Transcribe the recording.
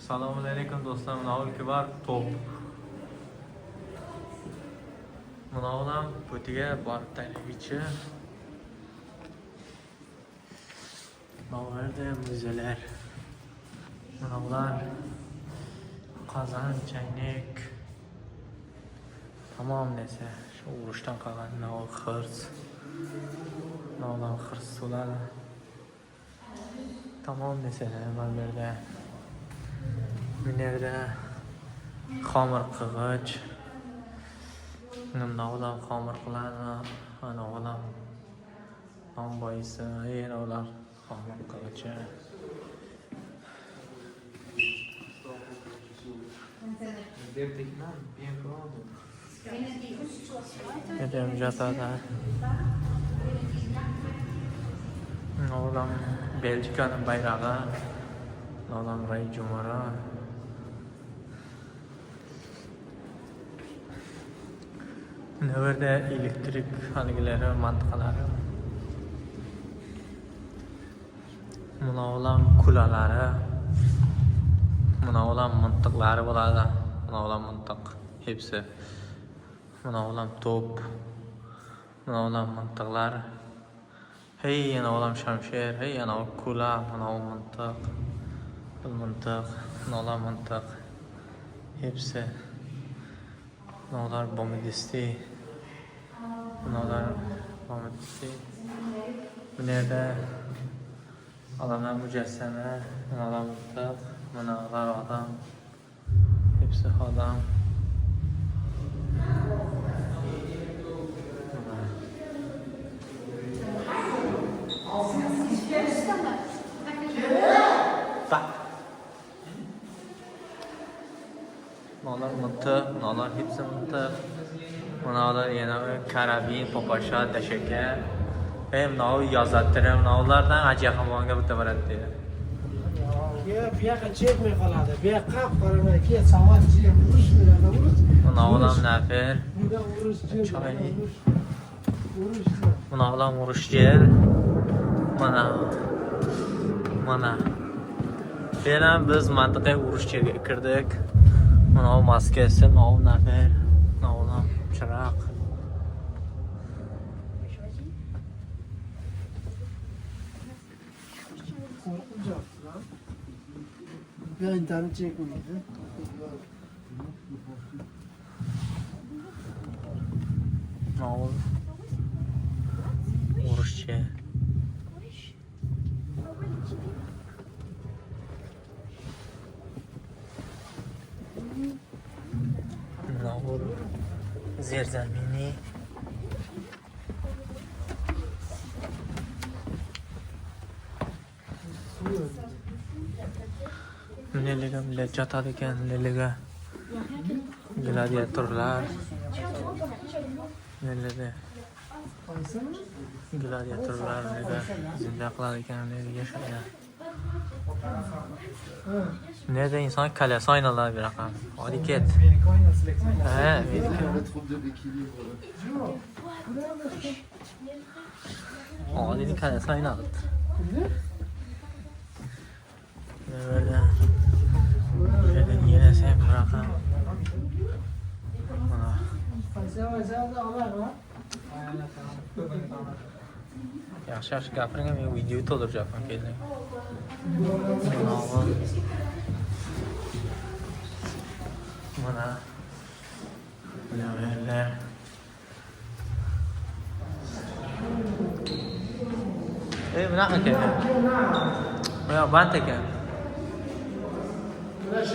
Assalomu alaykum do'stlar. Mana var top. Mana ham butiga borib tayyorlaychi. Mana yerda muzelar. Mana ular qozon, chaynak. Tamam neyse. Şu urushdan qolgan navoy xirs. Navoy xirs ular. Tamam neyse. Mana bu yerda Minerda xomir qilg'ich. Nimda odam xomir qiladi, ana odam non boyisi, yana ular xomir qilg'ichi. Gedem jatada. Odam Belçika'nın bayrağı. Odam Ray Cumhur'a. Nerede elektrik haligileri, mantıqalari. Buna olan kulaları. Buna olan mıntıqları bo'ladi. Buna olan mıntık hepsi. Buna olan top. Buna olan mıntıqlar. Hey yana olan şamşer, hey yana kula, buna olan mıntık. Bu mıntık, buna olan mıntık. Hepsi. Bunlar bombidisti. Bunlar bombidisti. Bu nerede? Adamlar mücesseme. Bunlar mıntık. Bunlar adam. Hepsi adam. Bak. Bunlar mıntık. Bunlar hepsi mıntık. Bunlar yana karabin, popaşa, deşeke. Hem nav yazattirem. Navlardan acıqamonga bitta boradi. Bu yoqqa chekmay qoladi. Bu yoqqa qap qoramay, keyin savat ichiga urush beradi, urush. Navlam nafir. Bunda urush Choy. Urush. Navlam urushjer. Mana. Beram biz mantiqiy urushga kirdik. Mana maskasi, nav nafir. Navlam chiroq. Ya internet çekmeydi. Nav urushchi. Nav zerzamini. Nelega millet jatadi ekan, nelega gladiatorlar. Nelega gladiatorlar nelega zinda qilar ekan, nelega yashaydi. Nerede insan kalesi oynalar bir raqam. Hadi ket. He, Hadi kalesi oynadı. Böyle. Böyle yine sen bırakın. Yaxshi gapiring, men video to'ldirjapman keling. Mana. Leveller. Bunaqa ekan. Mana band ekan. Urush.